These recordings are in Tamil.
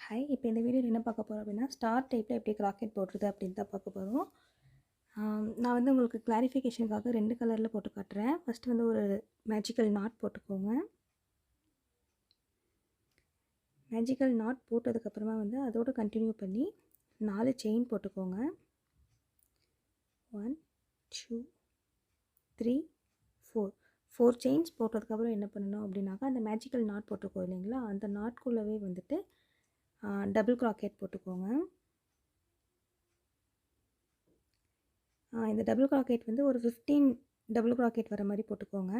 ஹாய், இப்போ இந்த வீடியோவில் என்ன பார்க்க போகிறோம் அப்படின்னா, ஸ்டார் டைப்பில் எப்படி ராக்கெட் போடுறது அப்படின்னு தான் பார்க்க போகிறோம். நான் வந்து உங்களுக்கு கிளாரிஃபிகேஷனுக்காக 2 கலரில் போட்டு காட்டுறேன். ஃபஸ்ட்டு வந்து ஒரு மேஜிக்கல் நாட் போட்டுக்கோங்க. மேஜிக்கல் நாட் போட்டதுக்கப்புறமா வந்து அதோடு கண்டினியூ பண்ணி 4 செயின் போட்டுக்கோங்க. 1 2 3 4 4 செயின்ஸ் போட்டதுக்கப்புறம் என்ன பண்ணணும் அப்படின்னாக்கா, அந்த மேஜிக்கல் நாட் போட்டிருக்கோம் இல்லைங்களா, அந்த நாட்குள்ளவே வந்துட்டு டபுள் கிராக்கெட் போட்டுக்கோங்க. இந்த டபுள் கிராக்கெட் வந்து ஒரு 15 டபுள் கிராக்கெட் வர மாதிரி போட்டுக்கோங்க.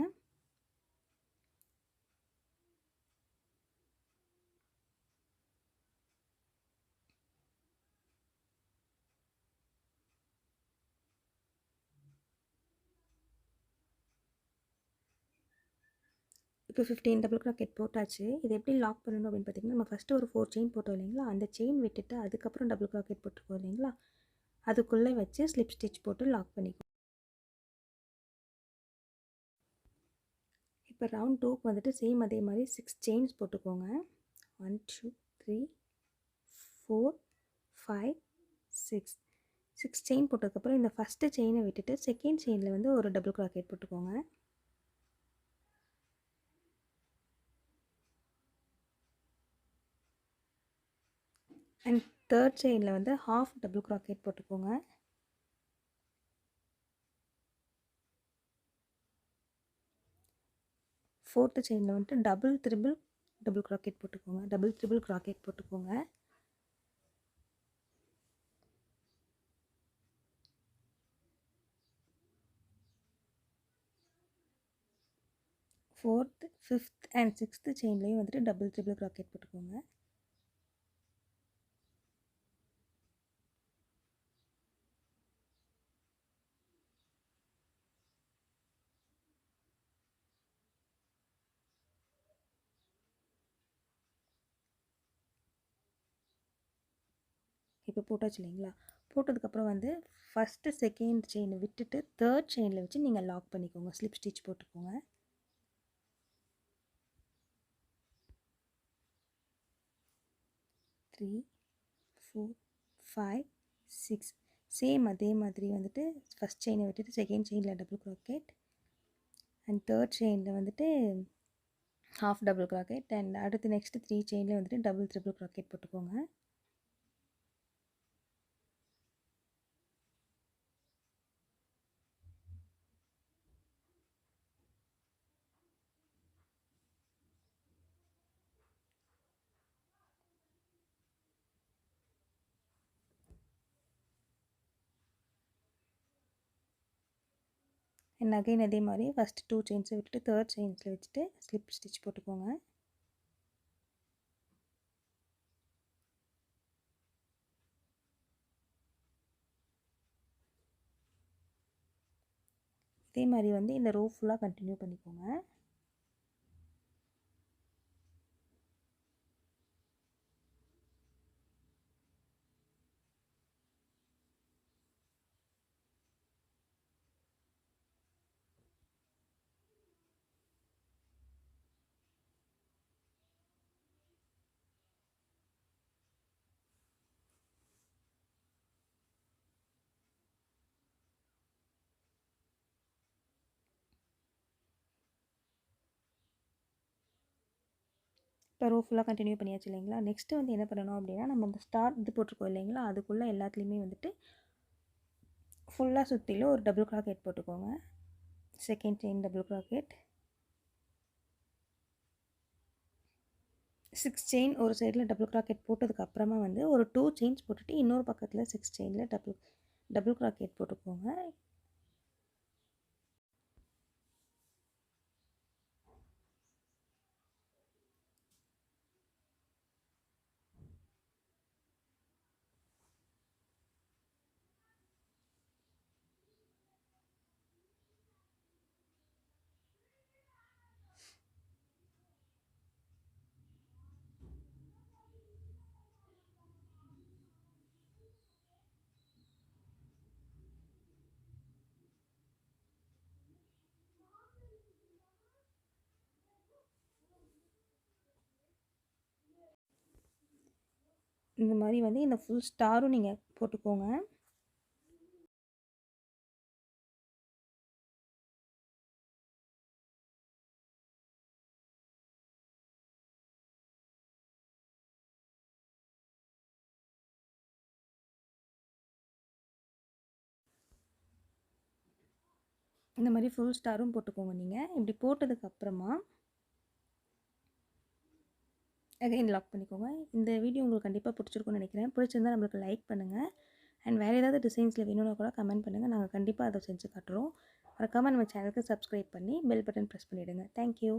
இப்போ 15 டபுள் கிராக்கெட் போட்டாச்சு. இது எப்படி லாக் பண்ணணும் அப்படின்னு பார்த்தீங்கன்னா, நம்ம ஃபஸ்ட்டு ஒரு 4 செயின் போட்டோம் இல்லைங்களா, அந்த செயின் விட்டுட்டு அதுக்கப்புறம் டபுள் கிராக்கெட் போட்டிருக்கோம் இல்லைங்களா, அதுக்குள்ளே வச்சு ஸ்லிப் ஸ்டிச் போட்டு லாக் பண்ணிக்கோங்க. இப்போ ரவுண்ட் 2க்கு வந்துட்டு சேம் அதே மாதிரி 6 செயின்ஸ் போட்டுக்கோங்க. 1 2 3 4 5 6 6 செயின் போட்டதுக்கப்புறம் இந்த ஃபஸ்ட்டு செயினை விட்டுட்டு செகண்ட் செயினில் வந்து ஒரு டபுள் கிராக்கெட் போட்டுக்கோங்க. அண்ட் தேர்ட் செயினில் வந்து ஹாஃப் டபுள் கிராக்கெட் போட்டுக்கோங்க. ஃபோர்த்து செயினில் வந்துட்டு டபுள் கிராக்கெட் போட்டுக்கோங்க. ட்ரிபிள் கிராக்கெட் போட்டுக்கோங்க. ஃபோர்த், ஃபிஃப்த் அண்ட் சிக்ஸ்த்து செயின்லேயும் வந்துட்டு ட்ரிபிள் கிராக்கெட் போட்டுக்கோங்க. இப்போ போட்டாச்சு இல்லைங்களா, போட்டதுக்கப்புறம் வந்து ஃபஸ்ட்டு செகண்ட் செயினை விட்டுட்டு தேர்ட் செயினில் வச்சு நீங்கள் லாக் பண்ணிக்கோங்க. ஸ்லிப் ஸ்டிச் போட்டுக்கோங்க. த்ரீ 4 5 6 சேம் அதே மாதிரி வந்துட்டு ஃபஸ்ட் செயினை விட்டுட்டு செகண்ட் செயினில் டபுள் கிராக்கெட் அண்ட் தேர்ட் செயினில் வந்துட்டு ஹாஃப் டபுள் கிராக்கெட் அண்ட் அடுத்து நெக்ஸ்ட்டு 3 செயினில் வந்துட்டு ட்ரிபிள் கிராக்கெட் போட்டுக்கோங்க. அண்ட் அகைன் அதே மாதிரி ஃபஸ்ட்டு 2 செயின்ஸை விட்டுட்டு தேர்ட் செயின்ஸில் வச்சுட்டு ஸ்லிப் ஸ்டிச் போட்டுக்கோங்க. இதே மாதிரி வந்து இந்த ரோ ஃபுல்லாக கண்டினியூ பண்ணிக்கோங்க. இப்போ ரோ ஃபுல்லாக கண்டினியூ பண்ணியாச்சு இல்லைங்களா. நெக்ஸ்ட்டு வந்து என்ன பண்ணணும் அப்படின்னா, நம்ம இந்த ஸ்டார் இது போட்டிருக்கோம் இல்லைங்களா, அதுக்குள்ளே எல்லாத்துலேயுமே வந்துட்டு ஃபுல்லாக சுற்றிலும் ஒரு டபுள் கிராக்கெட் போட்டுக்கோங்க. செகண்ட் செயின் டபுள் கிராக்கெட், 6 செயின் ஒரு சைடில் டபுள் கிராக்கெட் போட்டதுக்கப்புறமா வந்து ஒரு 2 செயின்ஸ் போட்டுட்டு இன்னொரு பக்கத்தில் 6 செயினில் டபுள் கிராக்கெட் போட்டுக்கோங்க. இந்த மாதிரி வந்து இந்த ஃபுல் ஸ்டாரும் நீங்கள் போட்டுக்கோங்க. இந்த மாதிரி ஃபுல் ஸ்டாரும் போட்டுக்கோங்க. நீங்கள் இப்படி போட்டதுக்கப்புறமா அகைன் லாக் பண்ணிக்கோங்க. இந்த வீடியோ உங்களுக்கு கண்டிப்பாக பிடிச்சிருக்கும்னு நினைக்கிறேன். பிடிச்சிருந்தால் நம்மளுக்கு லைக் பண்ணுங்கள். அண்ட் வேறு ஏதாவது டிசைன்ஸில் வேணும்னா கூட கமெண்ட் பண்ணுங்கள். நாங்கள் கண்டிப்பாக அதை செஞ்சு காட்டுறோம். மறக்காமல் நம்ம சேனலுக்கு சப்ஸ்கிரைப் பண்ணி பெல் பட்டன் ப்ரெஸ் பண்ணிவிடுங்க. தேங்க்யூ.